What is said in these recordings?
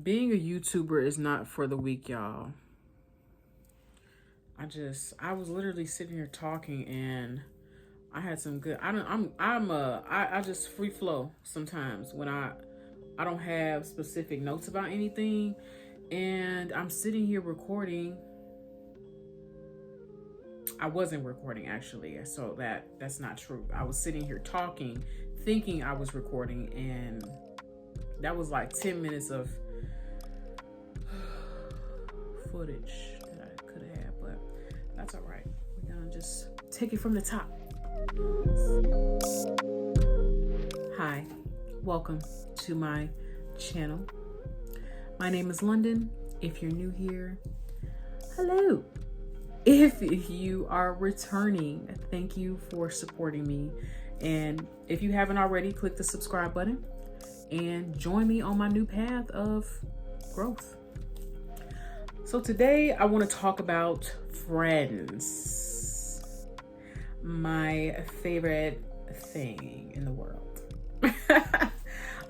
Being a YouTuber is not for the weak, y'all. I was literally sitting here talking and I had some good, I just free flow sometimes when I don't have specific notes about anything and I'm sitting here recording. I wasn't recording actually, so that's not true. I was sitting here talking, thinking I was recording, and that was like 10 minutes of footage that I could have had, but that's all right. We're gonna just take it from the top. Hi, welcome to my channel. My name is London. If you're new here, hello. If you are returning, thank you for supporting me. And if you haven't already, click the subscribe button and join me on my new path of growth. So today I want to talk about friends, my favorite thing in the world.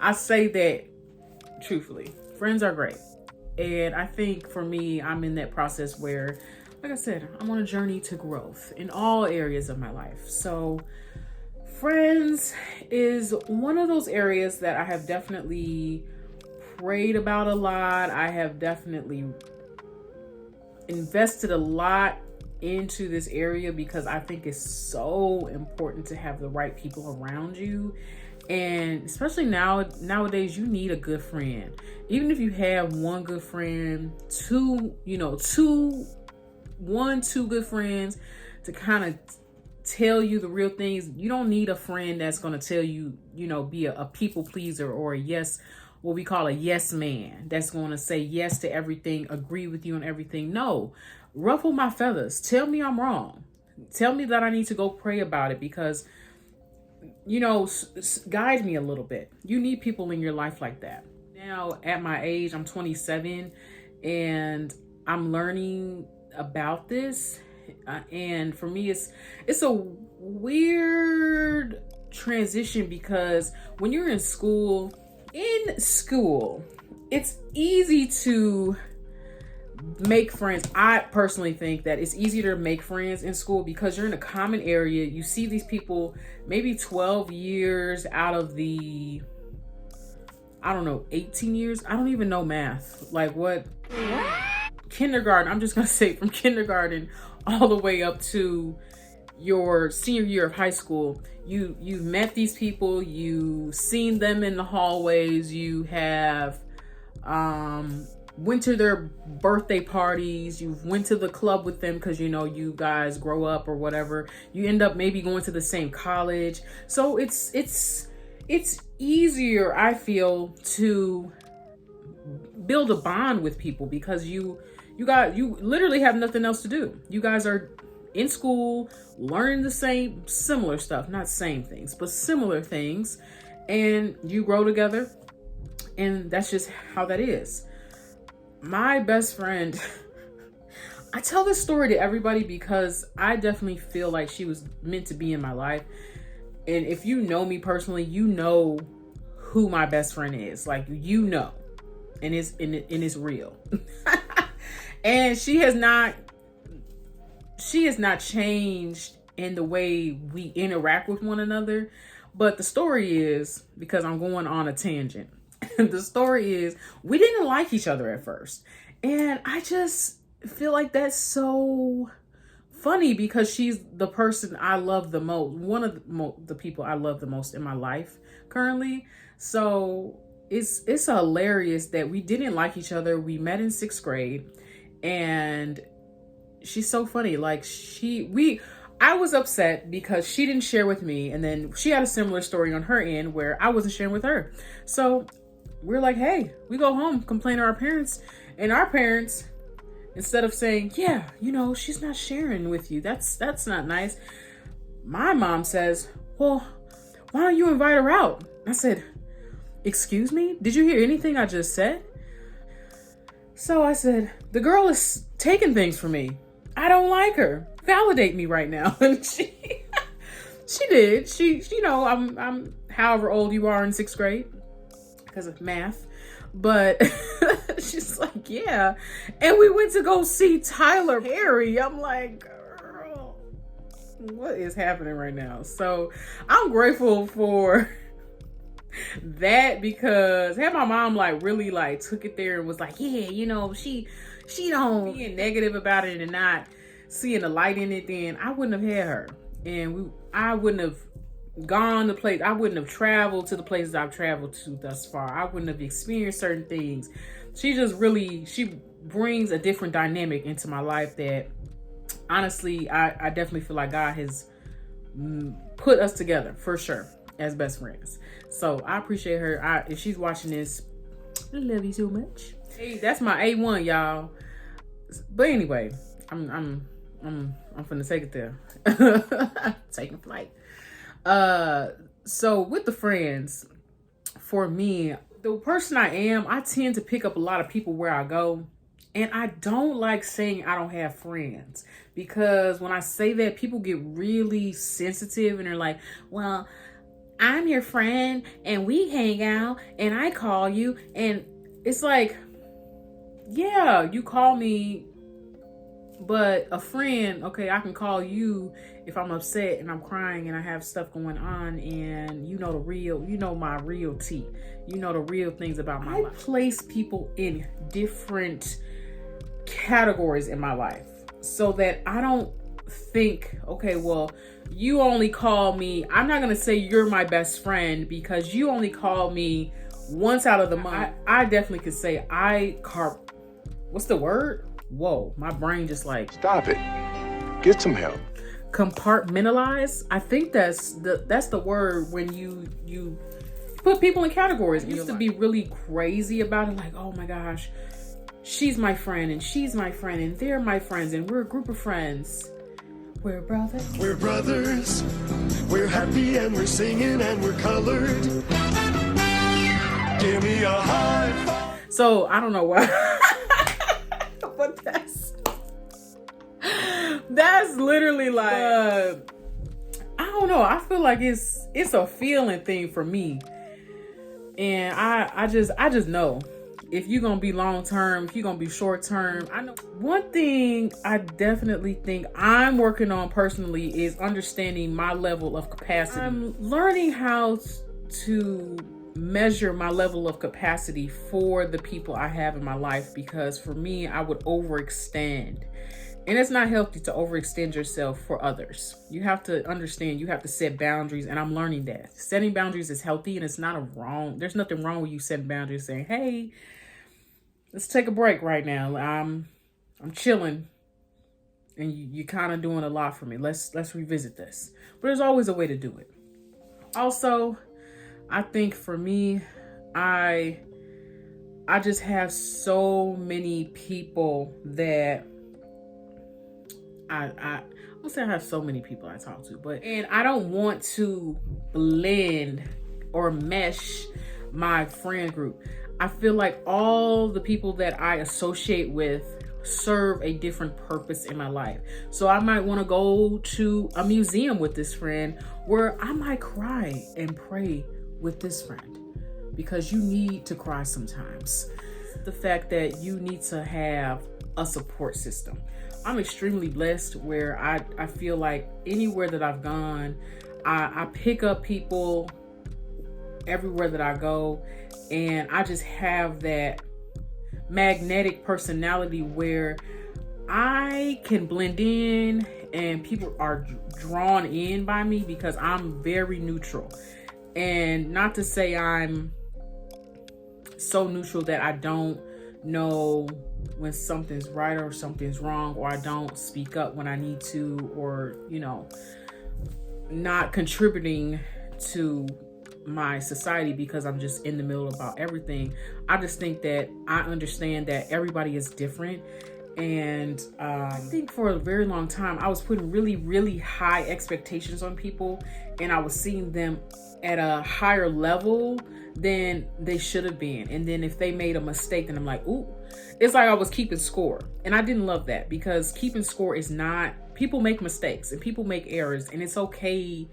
I say that truthfully. Friends are great. And I think for me, I'm in that process where, like I said, I'm on a journey to growth in all areas of my life. So friends is one of those areas that I have definitely prayed about a lot. I have definitely invested a lot into this area because I think it's so important to have the right people around you. And especially nowadays, you need a good friend. Even if you have one good friend, two good friends to kind of tell you the real things. You don't need a friend that's going to tell you, be a people pleaser or what we call a yes man, that's going to say yes to everything, agree with you on everything. No, ruffle my feathers. Tell me I'm wrong. Tell me that I need to go pray about it because, guide me a little bit. You need people in your life like that. Now, at my age, I'm 27 and I'm learning about this. And for me, it's a weird transition because when you're in school, it's easy to make friends. I personally think that it's easier to make friends in school because you're in a common area. You see these people maybe 12 years out of the, 18 years. I don't even know math. Like what? Kindergarten. I'm just going to say from kindergarten all the way up to your senior year of high school. You've met these people, you've seen them in the hallways, you have went to their birthday parties, you've went to the club with them because you guys grow up or whatever. You end up maybe going to the same college. So it's easier, I feel, to build a bond with people because you literally have nothing else to do. You guys are in school, learning the similar stuff, not same things, but similar things, and you grow together, and that's just how that is. My best friend, I tell this story to everybody because I definitely feel like she was meant to be in my life. And if you know me personally, you know who my best friend is. Like, and it's real. And she has not changed in the way we interact with one another. But the story is, because I'm going on a tangent, the story is we didn't like each other at first. And I just feel like that's so funny because she's the person I love the most, one of the people I love the most in my life currently. So it's hilarious that we didn't like each other. We met in 6th grade and she's so funny. Like I was upset because she didn't share with me. And then she had a similar story on her end where I wasn't sharing with her. So we're like, hey, we go home, complain to our parents. And our parents, instead of saying, yeah, she's not sharing with you, that's not nice, my mom says, well, why don't you invite her out? I said, excuse me? Did you hear anything I just said? So I said, the girl is taking things from me. I don't like her. Validate me right now. And she did. She I'm however old you are in 6th grade because of math. But she's like, yeah. And we went to go see Tyler Perry. I'm like, girl, what is happening right now? So I'm grateful for that, because had my mom like really like took it there and was like, yeah, you know, she don't being negative about it and not seeing the light in it, then I wouldn't have had her. And I wouldn't have gone to place, I wouldn't have traveled to the places I've traveled to thus far. I wouldn't have experienced certain things. She brings a different dynamic into my life that honestly, I definitely feel like God has put us together for sure as best friends. So I appreciate her. If she's watching this, I love you so much. Hey, that's my A1, y'all. But anyway, I'm finna take it there. Taking flight. So with the friends, for me, the person I am, I tend to pick up a lot of people where I go. And I don't like saying I don't have friends, because when I say that, people get really sensitive and they're like, well, I'm your friend and we hang out and I call you. And it's like, yeah, you call me, but a friend, okay, I can call you if I'm upset and I'm crying and I have stuff going on, and you know my real tea. You know the real things about my life. I place people in different categories in my life so that I don't think, okay, well, you only call me, I'm not gonna say you're my best friend because you only call me once out of the month. I definitely could say what's the word? Whoa, my brain just like, stop it, get some help. Compartmentalize. I think that's the word when you put people in categories. I used to be really crazy about it, like, oh my gosh, she's my friend and she's my friend and they're my friends and we're a group of friends. We're brothers. We're brothers. We're happy and we're singing and we're colored. Give me a high five. So I don't know why, but that's literally like, I don't know. I feel like it's a feeling thing for me, and I just know. If you're going to be long term, if you're going to be short term, I know one thing I definitely think I'm working on personally is understanding my level of capacity. I'm learning how to measure my level of capacity for the people I have in my life, because for me, I would overextend. And it's not healthy to overextend yourself for others. You have to understand, you have to set boundaries, and I'm learning that. Setting boundaries is healthy, and it's not there's nothing wrong with you setting boundaries, saying, hey, let's take a break right now. I'm chilling, and you kind of doing a lot for me. Let's revisit this. But there's always a way to do it. Also, I think for me, I just have so many people that I won't say I have so many people I talk to, and I don't want to blend or mesh my friend group. I feel like all the people that I associate with serve a different purpose in my life. So I might want to go to a museum with this friend, where I might cry and pray with this friend, because you need to cry sometimes. The fact that you need to have a support system. I'm extremely blessed where I feel like anywhere that I've gone, I pick up people everywhere that I go, and I just have that magnetic personality where I can blend in and people are drawn in by me, because I'm very neutral. And not to say I'm so neutral that I don't know when something's right or something's wrong, or I don't speak up when I need to, or, not contributing to my society because I'm just in the middle about everything. I just think that I understand that everybody is different. And I think for a very long time, I was putting really, really high expectations on people, and I was seeing them at a higher level than they should have been. And then if they made a mistake, then I'm like, ooh, it's like I was keeping score. And I didn't love that, because keeping score is not, people make mistakes and people make errors, and it's okay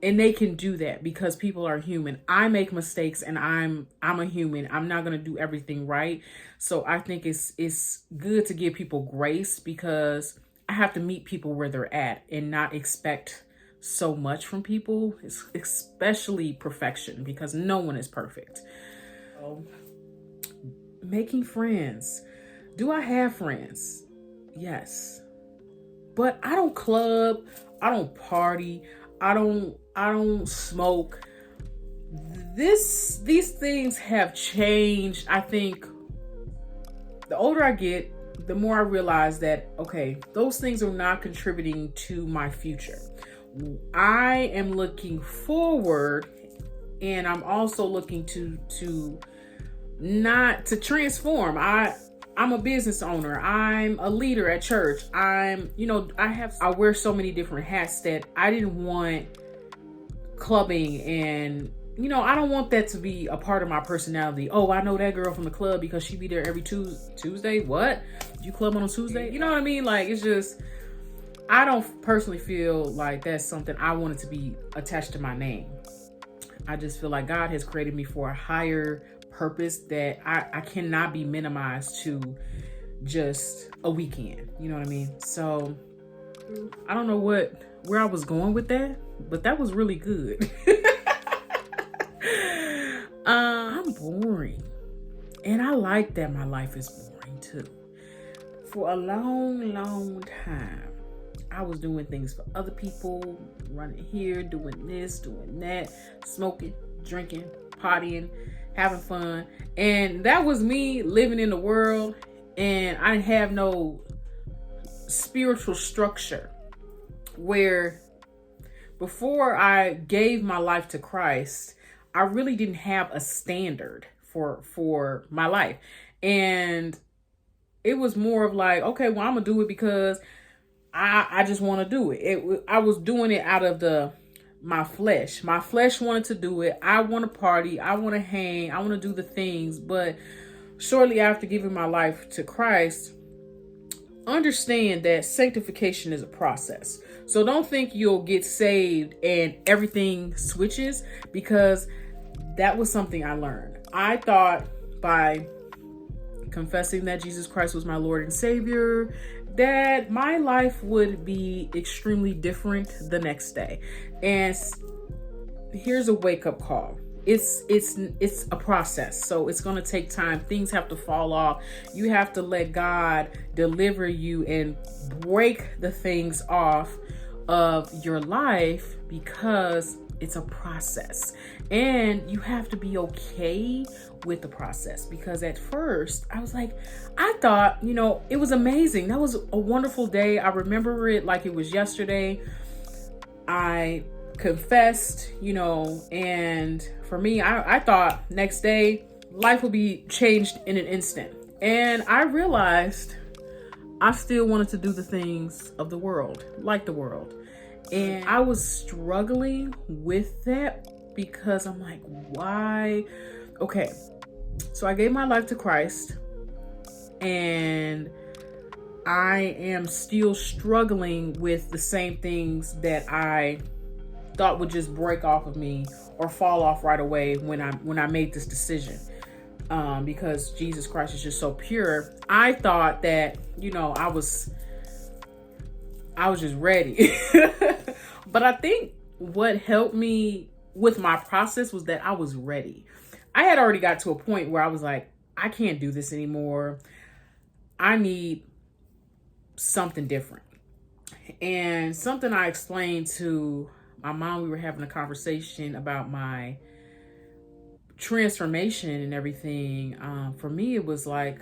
And they can do that because people are human. I make mistakes and I'm a human. I'm not going to do everything right. So I think it's good to give people grace, because I have to meet people where they're at and not expect so much from people, especially perfection, because no one is perfect. So, making friends. Do I have friends? Yes. But I don't club, I don't party, I don't smoke. These things have changed. I think the older I get, the more I realize that, okay, those things are not contributing to my future. I am looking forward, and I'm also looking to not to transform. I'm a business owner. I'm a leader at church. I wear so many different hats that I didn't want clubbing, and I don't want that to be a part of my personality. Oh, I know that girl from the club because she be there every Tuesday. What? You club on a Tuesday? You know what I mean? Like, it's just, I don't personally feel like that's something I wanted to be attached to my name. I just feel like God has created me for a higher purpose that I cannot be minimized to just a weekend. You know what I mean? So I don't know where I was going with that, but that was really good. I'm boring, and I like that my life is boring too. For a long time, I was doing things for other people, running here, doing this, doing that, smoking, drinking, partying, having fun. And that was me living in the world, and I didn't have no spiritual structure. Where before I gave my life to Christ, I really didn't have a standard for my life. And it was more of like, okay, well, I'm gonna do it because I just want to do it. I was doing it out of my flesh. My flesh wanted to do it. I want to party. I want to hang. I want to do the things. But shortly after giving my life to Christ, understand that sanctification is a process. So don't think you'll get saved and everything switches, because that was something I learned. I thought by confessing that Jesus Christ was my Lord and Savior, that my life would be extremely different the next day. And here's a wake-up call. It's a process. So it's going to take time. Things have to fall off. You have to let God deliver you and break the things off of your life, because it's a process, and you have to be okay with the process. Because at first I was like, I thought, it was amazing. That was a wonderful day. I remember it like it was yesterday. I confessed, and for me, I thought next day life would be changed in an instant. And I realized I still wanted to do the things of the world, like the world. And I was struggling with that, because I'm like, why? Okay, so I gave my life to Christ, and I am still struggling with the same things that I thought would just break off of me or fall off right away when I made this decision. Because Jesus Christ is just so pure. I thought that, I was just ready. But I think what helped me with my process was that I was ready. I had already got to a point where I was like, I can't do this anymore. I need something different. And something I explained to my mom, we were having a conversation about my transformation and everything. For me, it was like,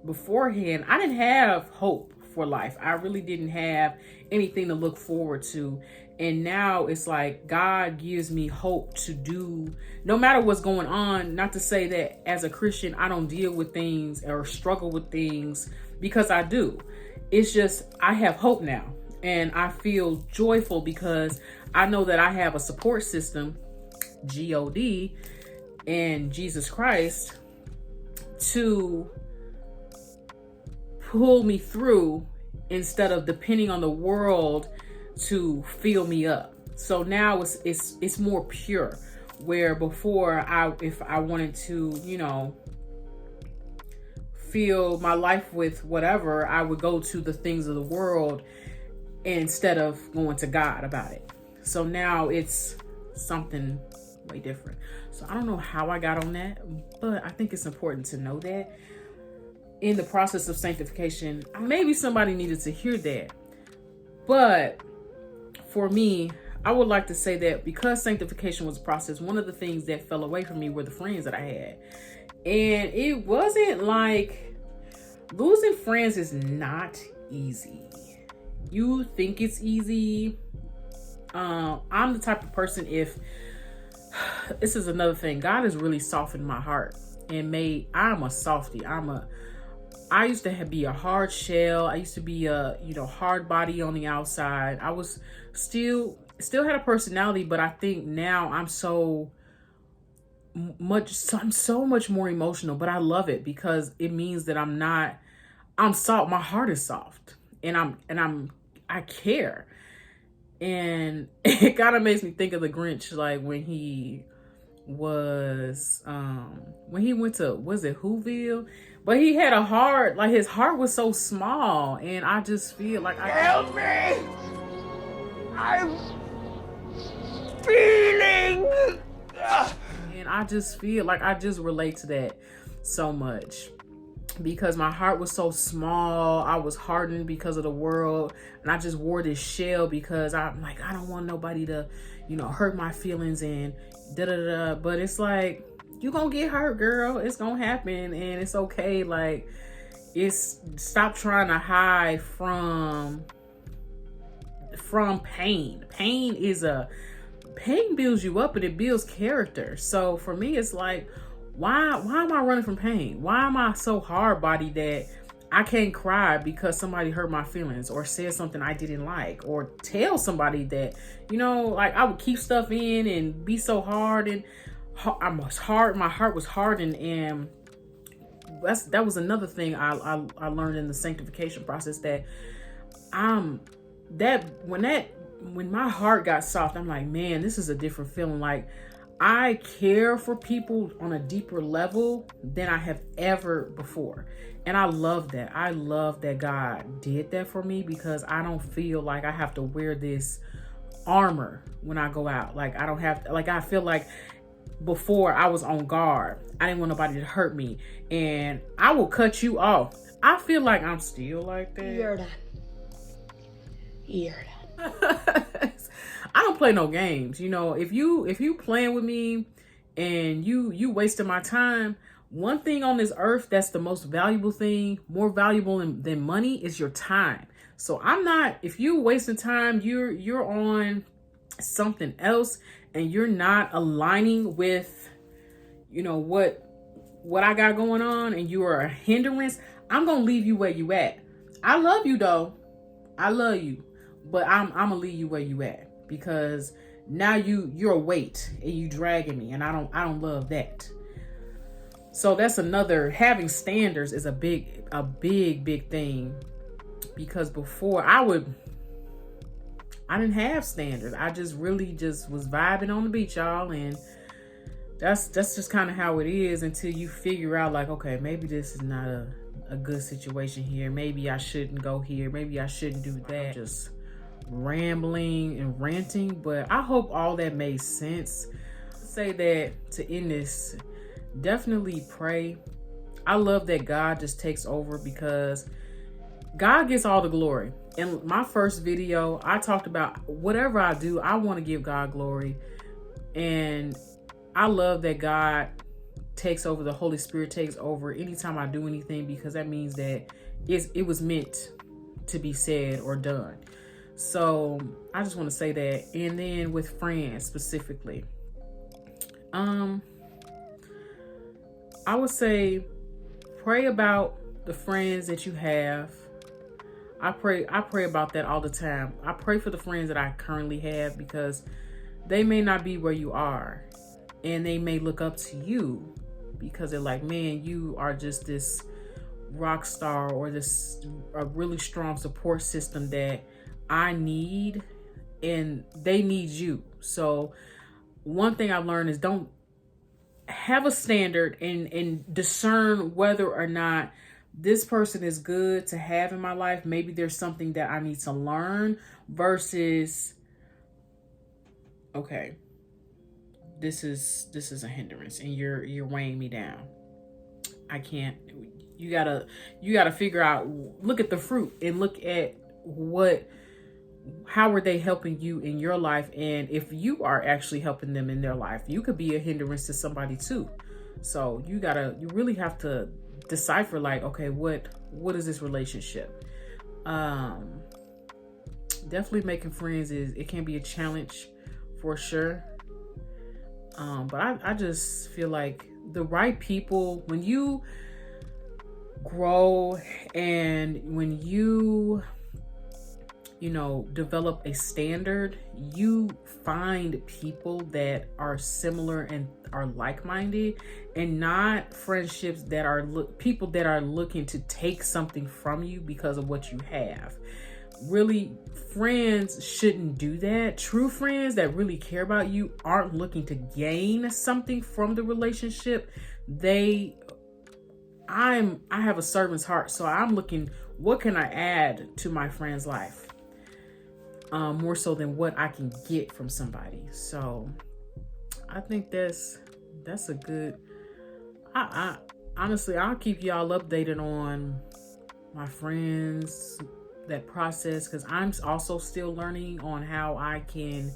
beforehand, I didn't have hope for life. I really didn't have anything to look forward to. And now it's like God gives me hope to do, no matter what's going on. Not to say that as a Christian, I don't deal with things or struggle with things, because I do. It's just, I have hope now, and I feel joyful because I know that I have a support system, God, and Jesus Christ, to pull me through instead of depending on the world to fill me up. So now it's more pure. Where before, if I wanted to, fill my life with whatever, I would go to the things of the world instead of going to God about it. So now it's something way different. So I don't know how I got on that, but I think it's important to know that in the process of sanctification, maybe somebody needed to hear that. But for me, I would like to say that because sanctification was a process, one of the things that fell away from me were the friends that I had. And it wasn't like, losing friends is not easy. You think it's easy. I'm the type of person, if this is another thing, God has really softened my heart and I'm a softie. I used to be a hard shell. I used to be a, hard body on the outside. I was still had a personality, but I think now I'm so much more emotional, but I love it because it means that I'm soft. My heart is soft and I care. And it kind of makes me think of the Grinch, like when he went to, was it Whoville? But he had a heart, like his heart was so small, and I just feel like Help me! I'm feeling. And I just feel like I just relate to that so much because my heart was so small. I was hardened because of the world, and I just wore this shell because I'm like, I don't want nobody to, hurt my feelings and da-da-da. But it's like, you gonna get hurt, girl. It's gonna happen, and it's okay. Like, stop trying to hide from pain. Pain builds you up and it builds character. So for me, it's like, why am I running from pain? Why am I so hard-bodied that I can't cry because somebody hurt my feelings or said something I didn't like, or tell somebody that, like I would keep stuff in and be so hard, and my heart was hardened. And that was another thing I learned in the sanctification process, that when my heart got soft, I'm like, man, this is a different feeling. Like, I care for people on a deeper level than I have ever before. And I love that. I love that God did that for me, because I don't feel like I have to wear this armor when I go out. Like, I don't have to, like, I feel like before I was on guard. I didn't want nobody to hurt me, and I will cut you off. I feel like I'm still like that. You're done. You're done. I don't play no games. If you playing with me and you wasting my time, one thing on this earth that's the most valuable thing, more valuable than money, is your time. So if you wasting time, you're on something else and you're not aligning with, what I got going on, and you are a hindrance, I'm going to leave you where you at. I love you though. I love you. But I'm gonna leave you where you at, because now you're a weight and you dragging me, and I don't love that. So that's another, having standards is a big thing, because before I didn't have standards. I just really just was vibing on the beach, y'all, and that's just kind of how it is until you figure out, like, okay, maybe this is not a good situation here. Maybe I shouldn't go here. Maybe I shouldn't do that. Just rambling and ranting, but I hope all that made sense. Say that to end this, definitely pray. I love that God just takes over, because God gets all the glory. In my first video, I talked about whatever I do, I want to give God glory, and I love that God takes over, the Holy Spirit takes over anytime I do anything, because that means that it was meant to be said or done. So I just want to say that. And then with friends specifically, I would say pray about the friends that you have. I pray about that all the time. I pray for the friends that I currently have, because they may not be where you are, and they may look up to you because they're like, man, you are just this rock star, or a really strong support system that I need, and they need you. So one thing I've learned is don't have a standard and discern whether or not this person is good to have in my life. Maybe there's something that I need to learn versus, okay, this is a hindrance and you're weighing me down. I can't. You gotta figure out, look at the fruit and look at how are they helping you in your life, and if you are actually helping them in their life, you could be a hindrance to somebody too. So you really have to decipher, like, okay, what is this relationship? Definitely making friends it can be a challenge for sure. But I just feel like the right people, when you grow and when you develop a standard, you find people that are similar and are like-minded, and not friendships that are people that are looking to take something from you because of what you have. Really, friends shouldn't do that. True friends that really care about you aren't looking to gain something from the relationship. I have a servant's heart, so I'm looking, what can I add to my friend's life? More so than what I can get from somebody. So I think that's a good, I honestly, I'll keep y'all updated on my friends, that process, because I'm also still learning on how I can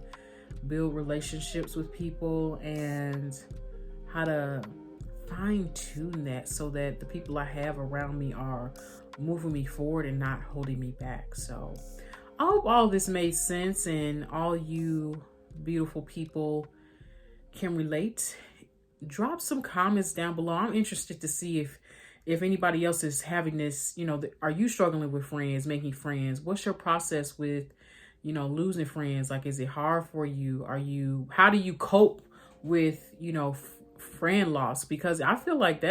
build relationships with people and how to fine tune that so that the people I have around me are moving me forward and not holding me back. So I hope all this made sense and all you beautiful people can relate. Drop some comments down below. I'm interested to see if anybody else is having this, are you struggling with friends, making friends? What's your process with, losing friends? Like, is it hard for you? How do you cope with, friend loss? Because I feel like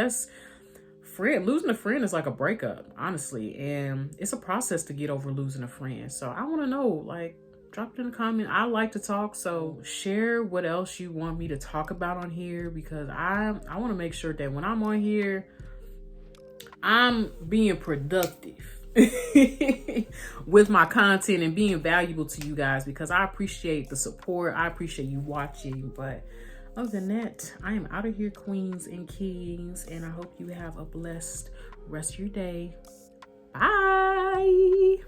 losing a friend is like a breakup, honestly. And it's a process to get over losing a friend. So I want to know, like, drop it in the comment. I like to talk, so share what else you want me to talk about on here, because I want to make sure that when I'm on here, I'm being productive with my content and being valuable to you guys, because I appreciate the support. I appreciate you watching. But other than that, I am out of here, queens and kings, and I hope you have a blessed rest of your day. Bye.